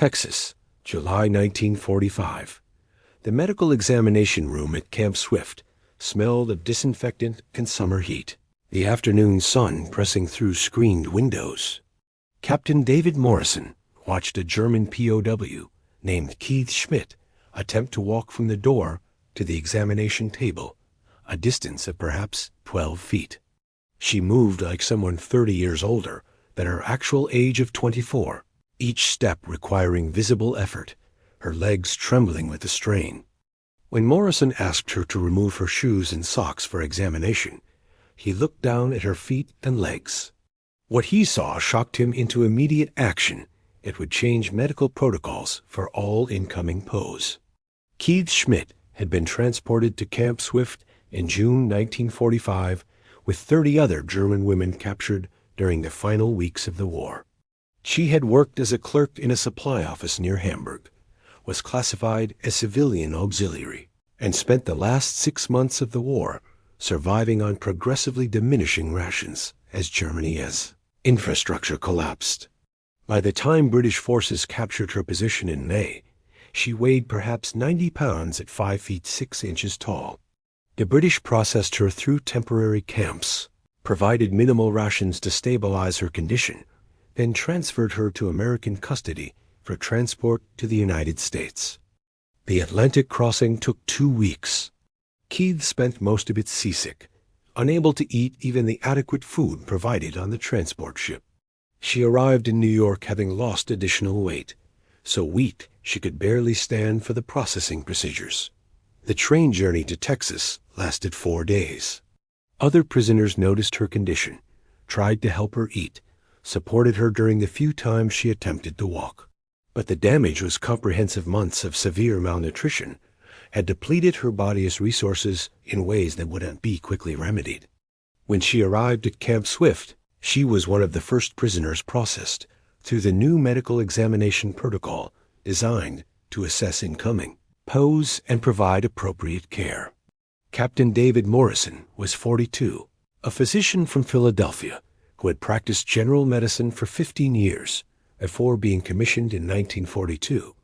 Texas, July 1945. The medical examination room at Camp Swift smelled of disinfectant and summer heat, the afternoon sun pressing through screened windows. Captain David Morrison watched a German POW named Keith Schmidt attempt to walk from the door to the examination table, a distance of perhaps 12 feet. She moved like someone 30 years older than her actual age of 24, each step requiring visible effort, her legs trembling with the strain. When Morrison asked her to remove her shoes and socks for examination, he looked down at her feet and legs. What he saw shocked him into immediate action. It would change medical protocols for all incoming POWs. Keith Schmidt had been transported to Camp Swift in June 1945 with 30 other German women captured during the final weeks of the war. She had worked as a clerk in a supply office near Hamburg, was classified as civilian auxiliary, and spent the last 6 months of the war surviving on progressively diminishing rations as Germany's infrastructure collapsed. By the time British forces captured her position in May, she weighed perhaps 90 pounds at 5 feet 6 inches tall. The British processed her through temporary camps, provided minimal rations to stabilize her condition, then transferred her to American custody for transport to the United States. The Atlantic crossing took 2 weeks. Keith spent most of it seasick, unable to eat even the adequate food provided on the transport ship. She arrived in New York having lost additional weight, so weak she could barely stand for the processing procedures. The train journey to Texas lasted 4 days. Other prisoners noticed her condition, tried to help her eat, supported her during the few times she attempted to walk. But the damage was comprehensive months of severe malnutrition had depleted her body's resources in ways that would not be quickly remedied. When she arrived at Camp Swift, she was one of the first prisoners processed through the new medical examination protocol designed to assess incoming POWs and provide appropriate care. Captain David Morrison was 42, a physician from Philadelphia who had practiced general medicine for 15 years before being commissioned in 1942.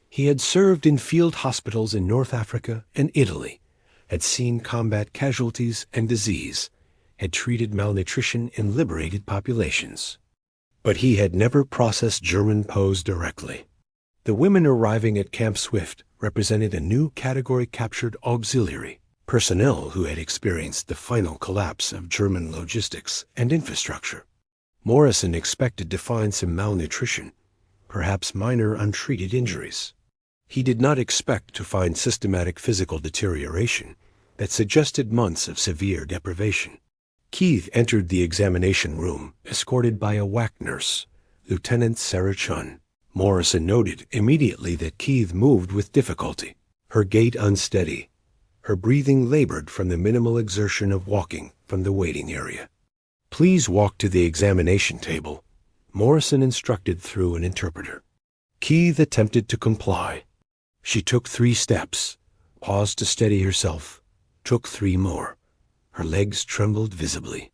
He had served in field hospitals in North Africa and Italy, had seen combat casualties and disease, had treated malnutrition in liberated populations. But he had never processed German POWs directly. The women arriving at Camp Swift represented a new category captured auxiliary, personnel who had experienced the final collapse of German logistics and infrastructure. Morrison expected to find some malnutrition, perhaps minor untreated injuries. He did not expect to find systematic physical deterioration that suggested months of severe deprivation. Keith entered the examination room, escorted by a WAC nurse, Lieutenant Sarah Chun. Morrison noted immediately that Keith moved with difficulty, her gait unsteady, her breathing labored from the minimal exertion of walking from the waiting area. "Please walk to the examination table," Morrison instructed through an interpreter. Keith attempted to comply. She took 3 steps, paused to steady herself, took 3 more. Her legs trembled visibly.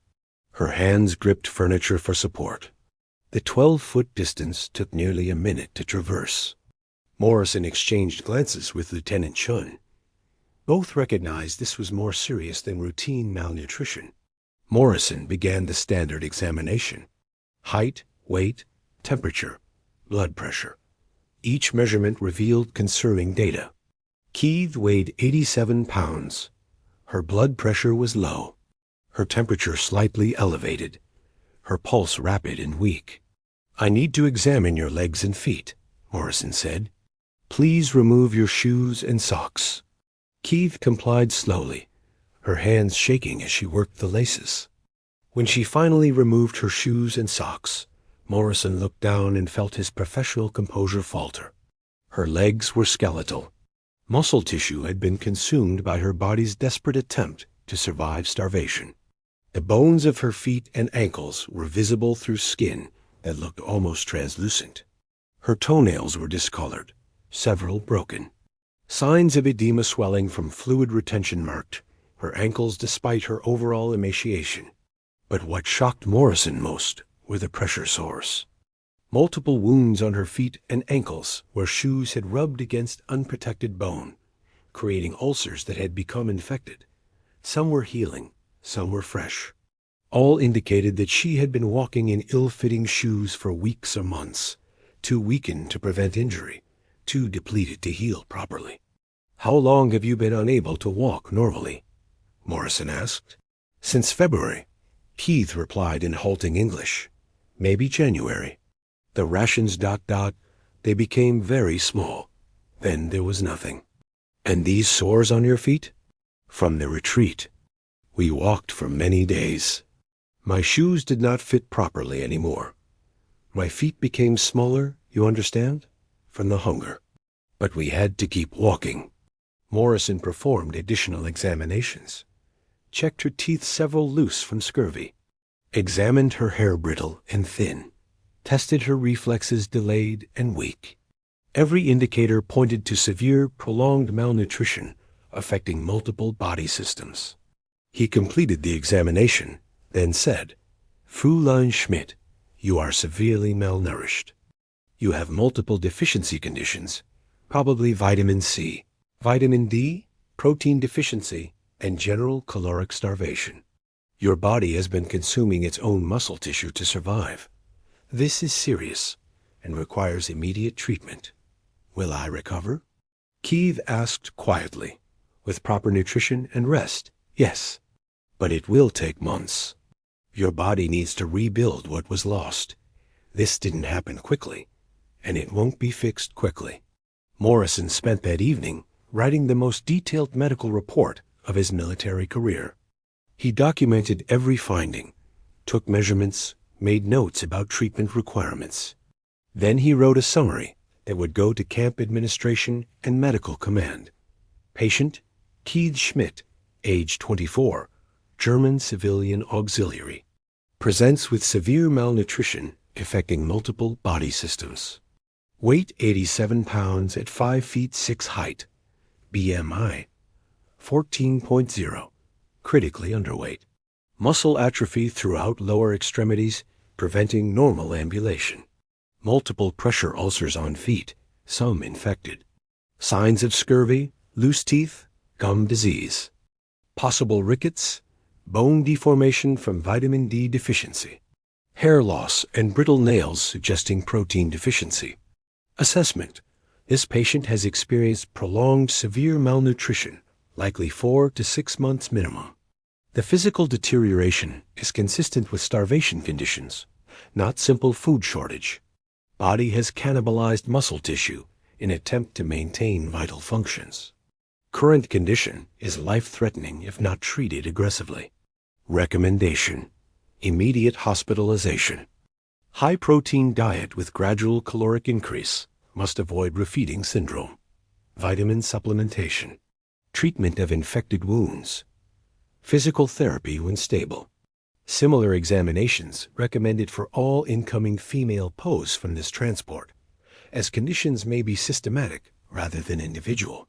Her hands gripped furniture for support. The 12-foot distance took nearly a minute to traverse. Morrison exchanged glances with Lieutenant Chun. Both recognized this was more serious than routine malnutrition. Morrison began the standard examination: height, weight, temperature, blood pressure. Each measurement revealed concerning data. Keith weighed 87 pounds. Her blood pressure was low, her temperature slightly elevated, her pulse rapid and weak. "I need to examine your legs and feet," Morrison said. "Please remove your shoes and socks." Keith complied slowly, her hands shaking as she worked the laces. When she finally removed her shoes and socks, Morrison looked down and felt his professional composure falter. Her legs were skeletal. Muscle tissue had been consumed by her body's desperate attempt to survive starvation. The bones of her feet and ankles were visible through skin that looked almost translucent. Her toenails were discolored, several broken. Signs of edema swelling from fluid retention marked her ankles despite her overall emaciation. But what shocked Morrison most were the pressure sores. Multiple wounds on her feet and ankles where shoes had rubbed against unprotected bone, creating ulcers that had become infected. Some were healing, some were fresh. All indicated that she had been walking in ill-fitting shoes for weeks or months, too weakened to prevent injury, too depleted to heal properly. "How long have you been unable to walk normally?" Morrison asked. "Since February," Keith replied in halting English. "Maybe January. The rations ... they became very small. Then there was nothing." "And these sores on your feet?" "From the retreat. We walked for many days. My shoes did not fit properly anymore. My feet became smaller, you understand, from the hunger. But we had to keep walking." Morrison performed additional examinations, checked her teeth several loose from scurvy, examined her hair brittle and thin, tested her reflexes delayed and weak. Every indicator pointed to severe, prolonged malnutrition affecting multiple body systems. He completed the examination, then said, "Fräulein Schmidt, you are severely malnourished. You have multiple deficiency conditions, probably vitamin C, vitamin D, protein deficiency, and general caloric starvation. Your body has been consuming its own muscle tissue to survive. This is serious and requires immediate treatment. Will I recover?" Keith asked quietly. "With proper nutrition and rest, yes. But it will take months. Your body needs to rebuild what was lost. This didn't happen quickly, and it won't be fixed quickly." Morrison spent that evening writing the most detailed medical report of his military career. He documented every finding, took measurements, made notes about treatment requirements. Then he wrote a summary that would go to camp administration and medical command. Patient, Keith Schmidt, age 24, German civilian auxiliary. Presents with severe malnutrition affecting multiple body systems. Weight 87 pounds at 5 feet 6 height. BMI 14.0. Critically underweight. Muscle atrophy throughout lower extremities, preventing normal ambulation. Multiple pressure ulcers on feet, some infected. Signs of scurvy, loose teeth, gum disease. Possible rickets, bone deformation from vitamin D deficiency. Hair loss and brittle nails suggesting protein deficiency. Assessment: this patient has experienced prolonged severe malnutrition, likely 4 to 6 months minimum. The physical deterioration is consistent with starvation conditions, not simple food shortage. Body has cannibalized muscle tissue in attempt to maintain vital functions. Current condition is life-threatening if not treated aggressively. Recommendation: immediate hospitalization. High-protein diet with gradual caloric increase. Must avoid refeeding syndrome. Vitamin supplementation. Treatment of infected wounds. Physical therapy when stable. Similar examinations recommended for all incoming female POWs from this transport, as conditions may be systematic rather than individual.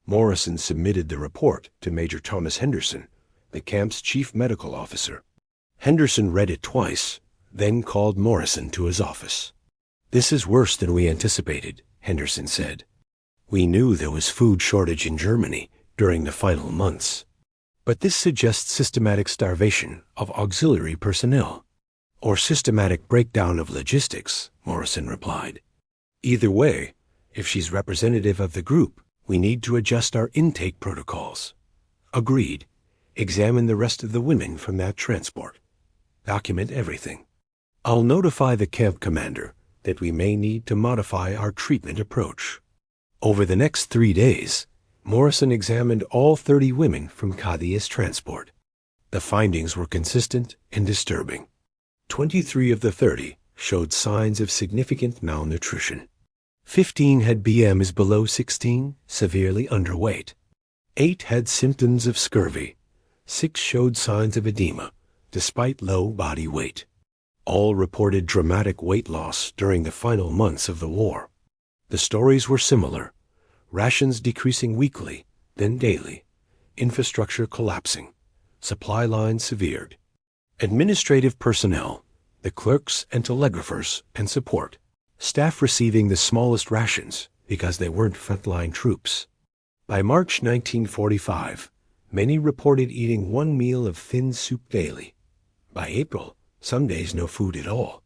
Morrison submitted the report to Major Thomas Henderson, the camp's chief medical officer. Henderson read it twice, then called Morrison to his office. "This is worse than we anticipated," Henderson said. "We knew there was food shortage in Germany during the final months. But this suggests systematic starvation of auxiliary personnel, or systematic breakdown of logistics," Morrison replied. "Either way, if she's representative of the group, we need to adjust our intake protocols." "Agreed. Examine the rest of the women from that transport. Document everything. I'll notify the camp commander that we may need to modify our treatment approach." Over the next 3 days, Morrison examined all 30 women from Kadia's transport. The findings were consistent and disturbing. 23 of the 30 showed signs of significant malnutrition. 15 had BMs below 16, severely underweight. 8 had symptoms of scurvy. 6 showed signs of edema, despite low body weight. All reported dramatic weight loss during the final months of the war. The stories were similar: rations decreasing weekly, then daily, infrastructure collapsing, supply lines severed. Administrative personnel, the clerks and telegraphers and support, staff receiving the smallest rations because they weren't frontline troops. By March 1945, many reported eating one meal of thin soup daily. By April, some days no food at all.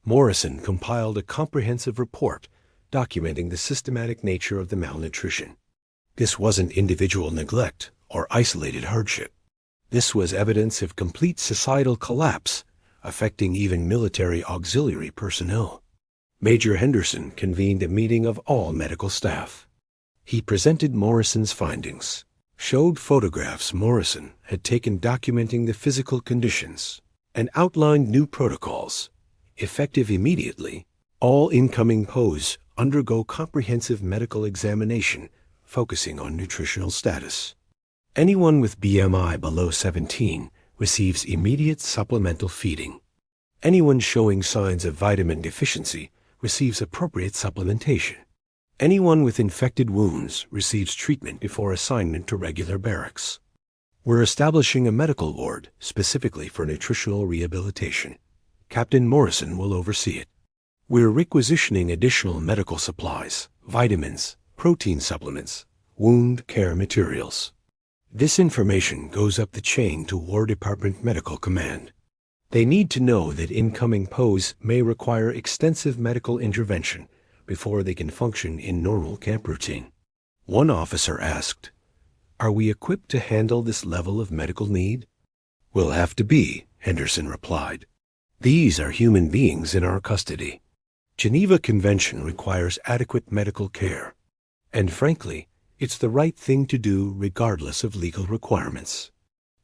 Morrison compiled a comprehensive report documenting the systematic nature of the malnutrition. This wasn't individual neglect or isolated hardship. This was evidence of complete societal collapse, affecting even military auxiliary personnel. Major Henderson convened a meeting of all medical staff. He presented Morrison's findings, showed photographs Morrison had taken documenting the physical conditions, and outlined new protocols. Effective immediately, all incoming POWs undergo comprehensive medical examination focusing on nutritional status. Anyone with BMI below 17 receives immediate supplemental feeding. Anyone showing signs of vitamin deficiency receives appropriate supplementation. Anyone with infected wounds receives treatment before assignment to regular barracks. We're establishing a medical ward specifically for nutritional rehabilitation. Captain Morrison will oversee it. We're requisitioning additional medical supplies, vitamins, protein supplements, wound care materials. This information goes up the chain to War Department Medical Command. They need to know that incoming POWs may require extensive medical intervention before they can function in normal camp routine. One officer asked, "Are we equipped to handle this level of medical need?" "We'll have to be," Henderson replied. "These are human beings in our custody. Geneva Convention requires adequate medical care. And frankly, it's the right thing to do regardless of legal requirements."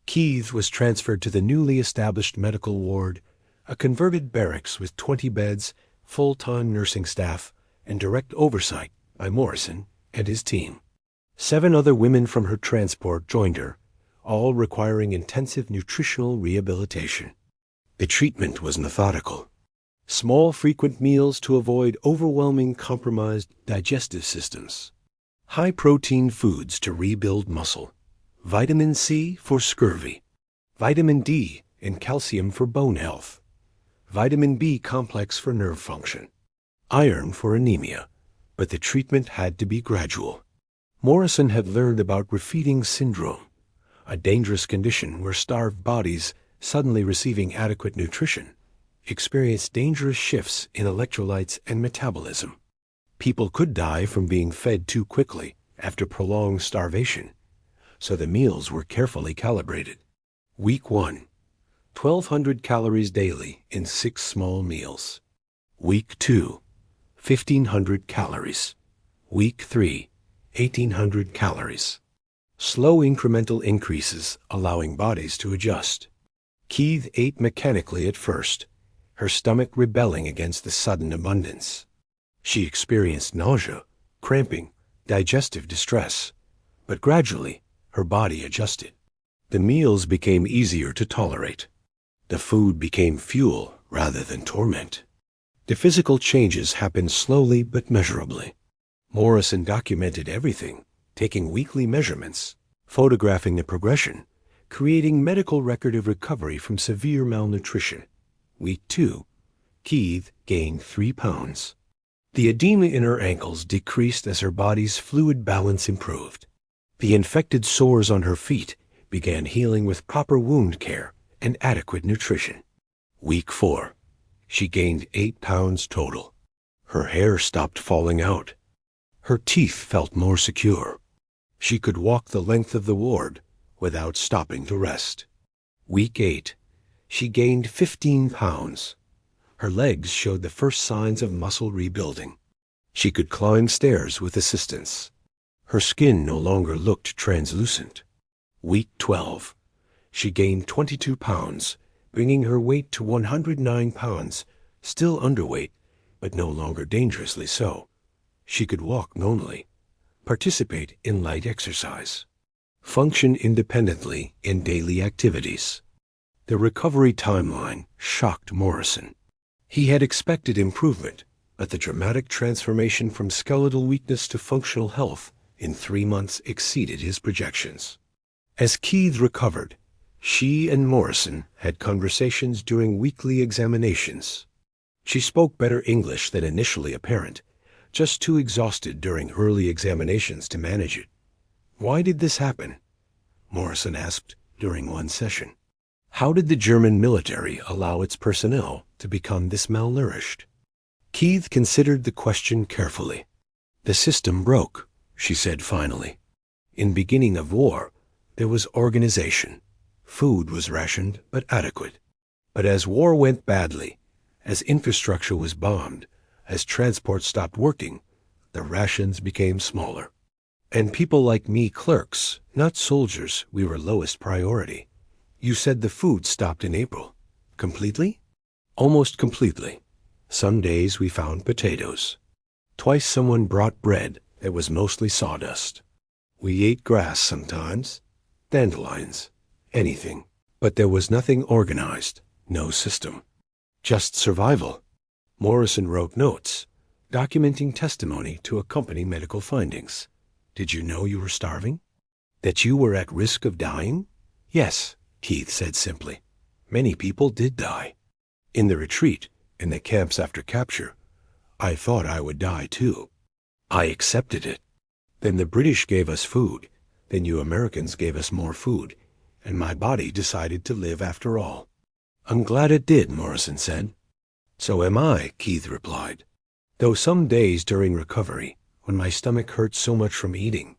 Keith was transferred to the newly established medical ward, a converted barracks with 20 beds, full-time nursing staff, and direct oversight by Morrison and his team. 7 other women from her transport joined her, all requiring intensive nutritional rehabilitation. The treatment was methodical. Small, frequent meals to avoid overwhelming compromised digestive systems. High-protein foods to rebuild muscle. Vitamin C for scurvy. Vitamin D and calcium for bone health. Vitamin B complex for nerve function. Iron for anemia. But the treatment had to be gradual. Morrison had learned about refeeding syndrome, a dangerous condition where starved bodies, suddenly receiving adequate nutrition, experience dangerous shifts in electrolytes and metabolism. People could die from being fed too quickly after prolonged starvation, so the meals were carefully calibrated. Week 1, 1,200 calories daily in 6 small meals. Week 2, 1,500 calories. Week 3, 1,800 calories. Slow incremental increases allowing bodies to adjust. Keith ate mechanically at first, her stomach rebelling against the sudden abundance. She experienced nausea, cramping, digestive distress, but gradually her body adjusted. The meals became easier to tolerate. The food became fuel rather than torment. The physical changes happened slowly but measurably. Morrison documented everything, taking weekly measurements, photographing the progression, creating medical record of recovery from severe malnutrition. Week 2, Keith gained 3 pounds. The edema in her ankles decreased as her body's fluid balance improved. The infected sores on her feet began healing with proper wound care and adequate nutrition. Week 4, she gained 8 pounds total. Her hair stopped falling out. Her teeth felt more secure. She could walk the length of the ward without stopping to rest. Week 8, she gained 15 pounds. Her legs showed the first signs of muscle rebuilding. She could climb stairs with assistance. Her skin no longer looked translucent. Week 12, she gained 22 pounds, bringing her weight to 109 pounds, still underweight, but no longer dangerously so. She could walk normally, participate in light exercise, function independently in daily activities. The recovery timeline shocked Morrison. He had expected improvement, but the dramatic transformation from skeletal weakness to functional health in 3 months exceeded his projections. As Keith recovered, she and Morrison had conversations during weekly examinations. She spoke better English than initially apparent, just too exhausted during early examinations to manage it. "Why did this happen?" Morrison asked during one session. "How did the German military allow its personnel to become this malnourished?" Keith considered the question carefully. "The system broke," she said finally. "In beginning of war, there was organization. Food was rationed but adequate. But as war went badly, as infrastructure was bombed, as transport stopped working, the rations became smaller. And people like me, clerks, not soldiers, we were lowest priority. You said the food stopped in April. Completely?" "Almost completely. Some days we found potatoes. Twice someone brought bread that was mostly sawdust. We ate grass sometimes, dandelions, anything. But there was nothing organized, no system. Just survival." Morrison wrote notes, documenting testimony to accompany medical findings. "Did you know you were starving? That you were at risk of dying?" "Yes," Keith said simply. "Many people did die. In the retreat, in the camps after capture, I thought I would die too. I accepted it. Then the British gave us food. Then you Americans gave us more food. And my body decided to live after all." "I'm glad it did," Morrison said. "So am I," Keith replied. "Though some days during recovery, when my stomach hurt so much from eating,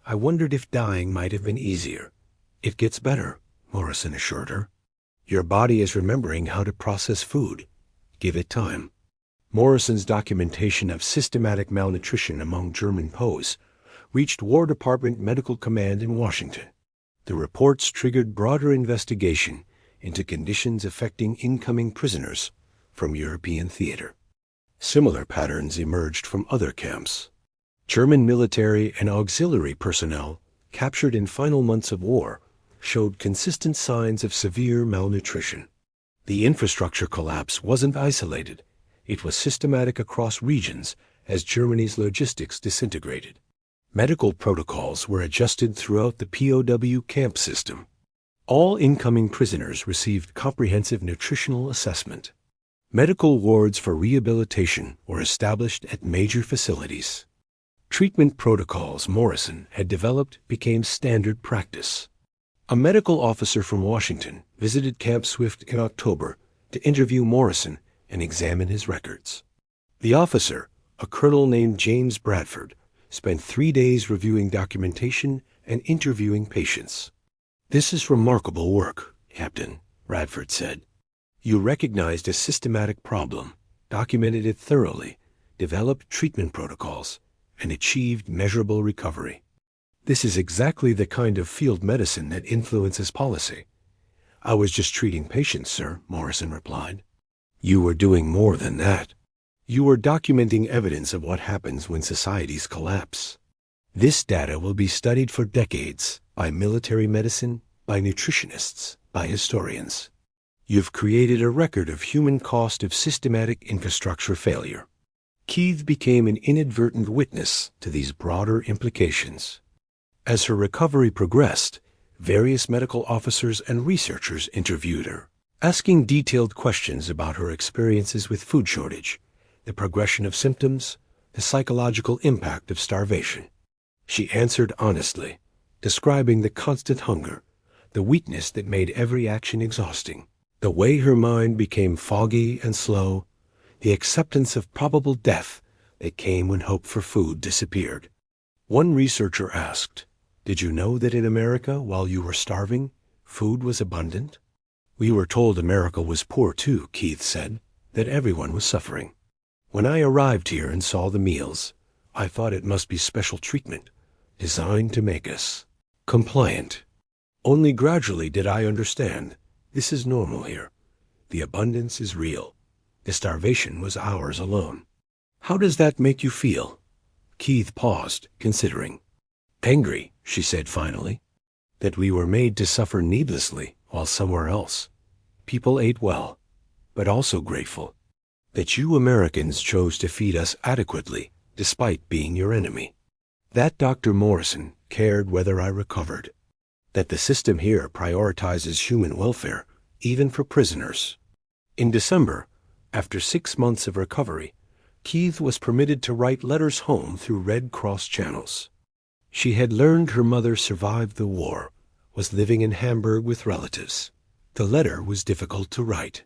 I wondered if dying might have been easier." "It gets better," Morrison assured her. "Your body is remembering how to process food. Give it time." Morrison's documentation of systematic malnutrition among German POWs reached War Department Medical Command in Washington. The reports triggered broader investigation into conditions affecting incoming prisoners from European theater. Similar patterns emerged from other camps. German military and auxiliary personnel captured in final months of war showed consistent signs of severe malnutrition. The infrastructure collapse wasn't isolated. It was systematic across regions as Germany's logistics disintegrated. Medical protocols were adjusted throughout the POW camp system. All incoming prisoners received comprehensive nutritional assessment. Medical wards for rehabilitation were established at major facilities. Treatment protocols Morrison had developed became standard practice. A medical officer from Washington visited Camp Swift in October to interview Morrison and examine his records. The officer, a colonel named James Bradford, spent 3 days reviewing documentation and interviewing patients. "This is remarkable work, Captain," Bradford said. "You recognized a systematic problem, documented it thoroughly, developed treatment protocols, and achieved measurable recovery. This is exactly the kind of field medicine that influences policy." "I was just treating patients, sir," Morrison replied. "You were doing more than that. You are documenting evidence of what happens when societies collapse. This data will be studied for decades by military medicine, by nutritionists, by historians. You've created a record of human cost of systematic infrastructure failure." Keith became an inadvertent witness to these broader implications. As her recovery progressed, various medical officers and researchers interviewed her, asking detailed questions about her experiences with food shortage, the progression of symptoms, the psychological impact of starvation. She answered honestly, describing the constant hunger, the weakness that made every action exhausting, the way her mind became foggy and slow, the acceptance of probable death that came when hope for food disappeared. One researcher asked, "Did you know that in America, while you were starving, food was abundant?" "We were told America was poor too," Keith said, "that everyone was suffering. When I arrived here and saw the meals, I thought it must be special treatment, designed to make us compliant. Only gradually did I understand this is normal here. The abundance is real. The starvation was ours alone." "How does that make you feel?" Keith paused, considering. "Angry," she said finally, "that we were made to suffer needlessly while somewhere else. People ate well, but also grateful that you Americans chose to feed us adequately despite being your enemy. That Dr. Morrison cared whether I recovered. That the system here prioritizes human welfare, even for prisoners." In December, After 6 months of recovery, Keith was permitted to write letters home through Red Cross channels. She had learned her mother survived the war, was living in Hamburg with relatives. The letter was difficult to write.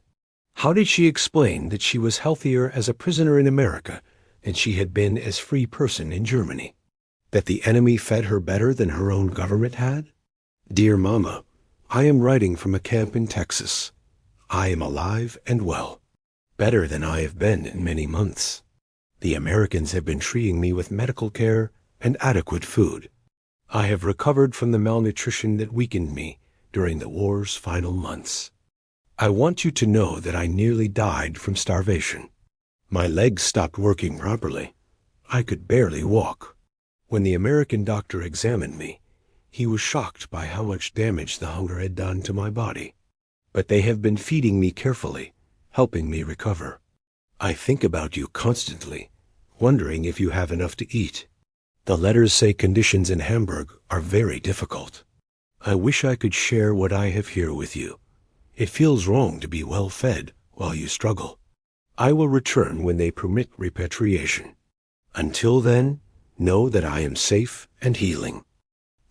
How did she explain that she was healthier as a prisoner in America than she had been as free person in Germany? That the enemy fed her better than her own government had? Dear Mama, I am writing from a camp in Texas. I am alive and well, better than I have been in many months. The Americans have been treating me with medical care and adequate food. I have recovered from the malnutrition that weakened me during the war's final months. I want you to know that I nearly died from starvation. My legs stopped working properly. I could barely walk. When the American doctor examined me, he was shocked by how much damage the hunger had done to my body. But they have been feeding me carefully, helping me recover. I think about you constantly, wondering if you have enough to eat. The letters say conditions in Hamburg are very difficult. I wish I could share what I have here with you. It feels wrong to be well fed while you struggle. I will return when they permit repatriation. Until then, know that I am safe and healing.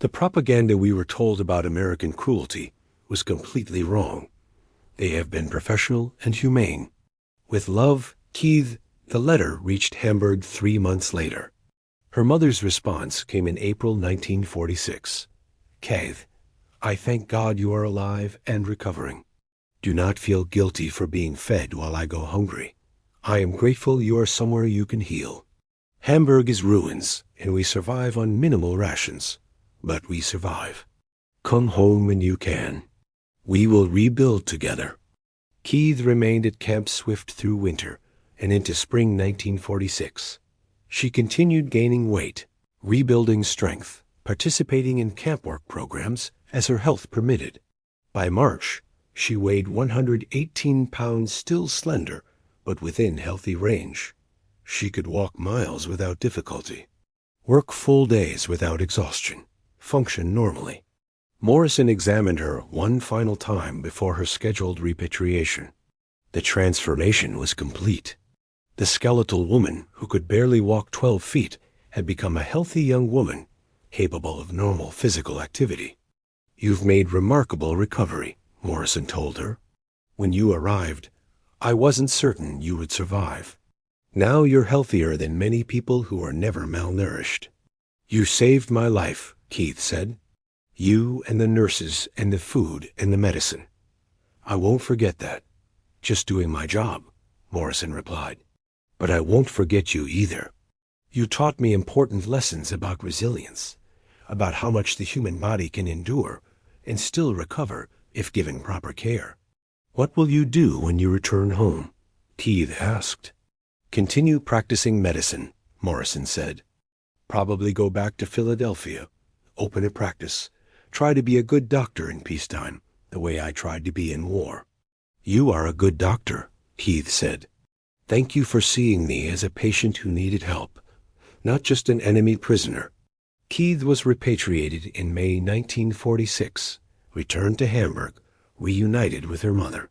The propaganda we were told about American cruelty was completely wrong. They have been professional and humane. With love, Keith. The letter reached Hamburg 3 months later. Her mother's response came in April 1946. Keith, I thank God you are alive and recovering. Do not feel guilty for being fed while I go hungry. I am grateful you are somewhere you can heal. Hamburg is ruins, and we survive on minimal rations. But we survive. Come home when you can. We will rebuild together. Keith remained at Camp Swift through winter and into spring 1946. She continued gaining weight, rebuilding strength, participating in camp work programs as her health permitted. By March, she weighed 118 pounds, still slender, but within healthy range. She could walk miles without difficulty, work full days without exhaustion, function normally. Morrison examined her one final time before her scheduled repatriation. The transformation was complete. The skeletal woman who could barely walk 12 feet had become a healthy young woman, capable of normal physical activity. You've made remarkable recovery, Morrison told her. When you arrived, I wasn't certain you would survive. Now you're healthier than many people who are never malnourished. You saved my life, Keith said. You and the nurses and the food and the medicine. I won't forget that. Just doing my job, Morrison replied. But I won't forget you either. You taught me important lessons about resilience, about how much the human body can endure and still recover if given proper care. What will you do when you return home? Keith asked. Continue practicing medicine, Morrison said. Probably go back to Philadelphia, open a practice, try to be a good doctor in peacetime, the way I tried to be in war. You are a good doctor, Keith said. Thank you for seeing me as a patient who needed help, not just an enemy prisoner. Keith was repatriated in May 1946, returned to Hamburg, reunited with her mother.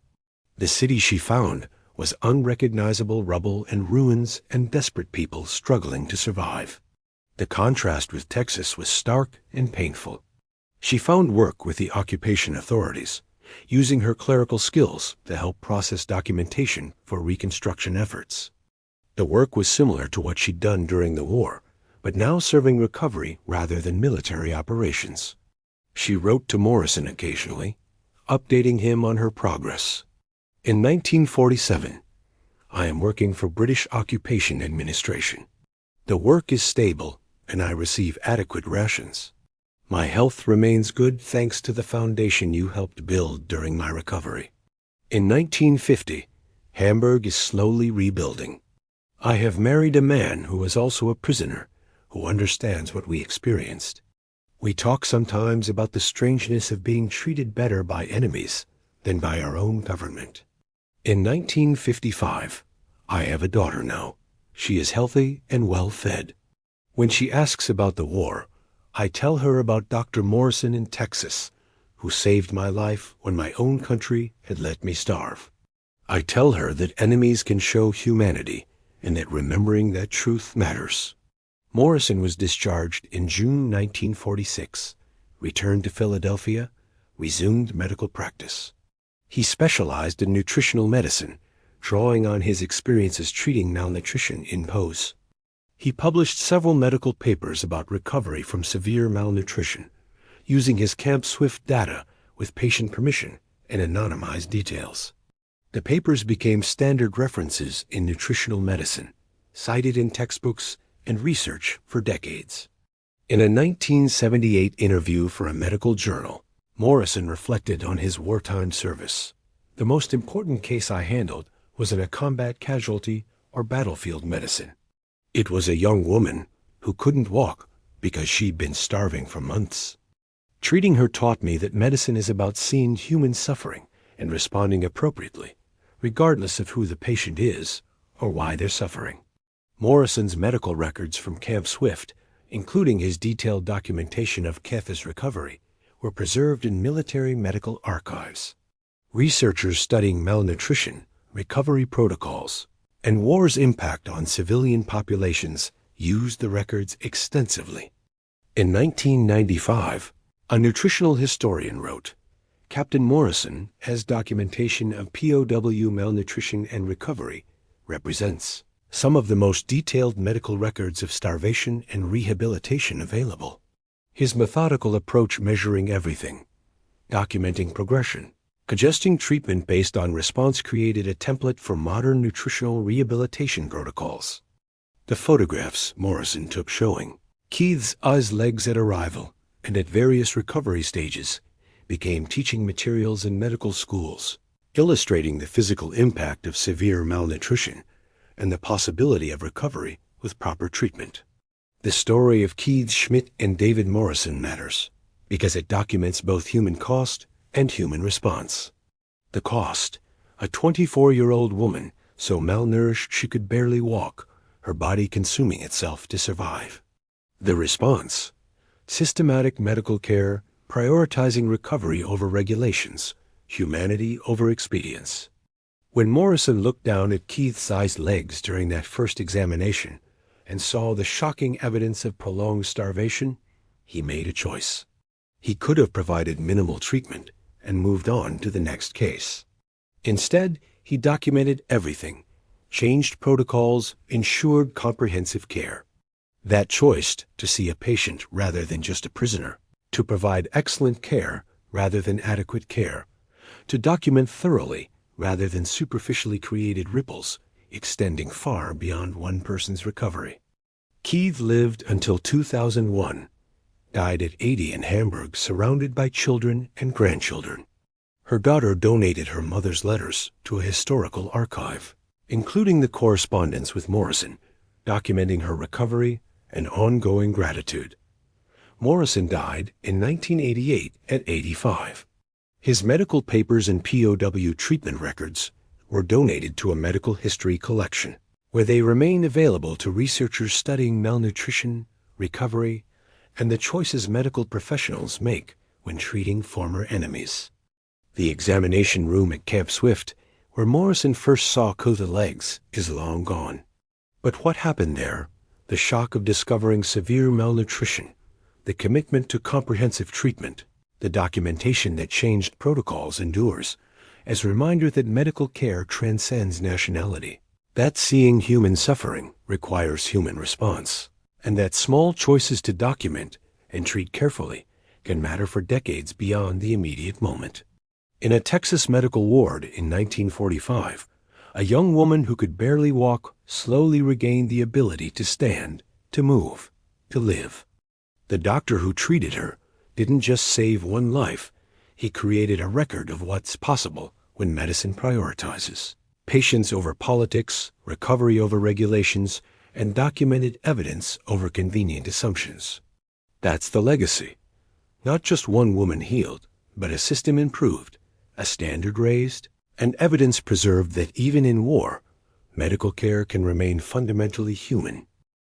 The city she found was unrecognizable rubble and ruins and desperate people struggling to survive. The contrast with Texas was stark and painful. She found work with the occupation authorities, using her clerical skills to help process documentation for reconstruction efforts. The work was similar to what she'd done during the war, but now serving recovery rather than military operations. She wrote to Morrison occasionally, updating him on her progress. In 1947, I am working for British Occupation Administration. The work is stable, and I receive adequate rations. My health remains good thanks to the foundation you helped build during my recovery. In 1950, Hamburg is slowly rebuilding. I have married a man who is also a prisoner, who understands what we experienced. We talk sometimes about the strangeness of being treated better by enemies than by our own government. In 1955, I have a daughter now. She is healthy and well fed. When she asks about the war, I tell her about Dr. Morrison in Texas, who saved my life when my own country had let me starve. I tell her that enemies can show humanity and that remembering that truth matters. Morrison was discharged in June 1946, returned to Philadelphia, resumed medical practice. He specialized in nutritional medicine, drawing on his experiences treating malnutrition in POWs. He published several medical papers about recovery from severe malnutrition, using his Camp Swift data with patient permission and anonymized details. The papers became standard references in nutritional medicine, cited in textbooks and research for decades. In a 1978 interview for a medical journal, Morrison reflected on his wartime service. The most important case I handled was in a combat casualty or battlefield medicine. It was a young woman who couldn't walk because she'd been starving for months. Treating her taught me that medicine is about seeing human suffering and responding appropriately, regardless of who the patient is or why they're suffering. Morrison's medical records from Camp Swift, including his detailed documentation of Kef's recovery, were preserved in military medical archives. Researchers studying malnutrition, recovery protocols, and war's impact on civilian populations used the records extensively. In 1995, a nutritional historian wrote, Captain Morrison, as documentation of POW malnutrition and recovery, represents some of the most detailed medical records of starvation and rehabilitation available. His methodical approach measuring everything, documenting progression, adjusting treatment based on response created a template for modern nutritional rehabilitation protocols. The photographs Morrison took showing Keith's legs at arrival and at various recovery stages became teaching materials in medical schools, illustrating the physical impact of severe malnutrition and the possibility of recovery with proper treatment. The story of Keith Schmidt and David Morrison matters because it documents both human cost and human response. The cost: a 24-year-old woman so malnourished she could barely walk, her body consuming itself to survive. The response: systematic medical care, prioritizing recovery over regulations, humanity over expedience. When Morrison looked down at Keith's legs during that first examination and saw the shocking evidence of prolonged starvation, he made a choice. He could have provided minimal treatment and moved on to the next case. Instead, he documented everything, changed protocols, ensured comprehensive care. That choice to see a patient rather than just a prisoner, to provide excellent care rather than adequate care, to document thoroughly rather than superficially created ripples extending far beyond one person's recovery. Keith lived until 2001, died at 80 in Hamburg, surrounded by children and grandchildren. Her daughter donated her mother's letters to a historical archive, including the correspondence with Morrison, documenting her recovery and ongoing gratitude. Morrison died in 1988 at 85. His medical papers and POW treatment records were donated to a medical history collection, where they remain available to researchers studying malnutrition, recovery, and the choices medical professionals make when treating former enemies. The examination room at Camp Swift, where Morrison first saw Keith's legs, is long gone. But what happened there, the shock of discovering severe malnutrition, the commitment to comprehensive treatment, the documentation that changed protocols endures, as a reminder that medical care transcends nationality, that seeing human suffering requires human response, and that small choices to document and treat carefully can matter for decades beyond the immediate moment. In a Texas medical ward in 1945, a young woman who could barely walk slowly regained the ability to stand, to move, to live. The doctor who treated her didn't just save one life, he created a record of what's possible when medicine prioritizes. Patience over politics, recovery over regulations, and documented evidence over convenient assumptions. That's the legacy. Not just one woman healed, but a system improved, a standard raised, and evidence preserved that even in war, medical care can remain fundamentally human.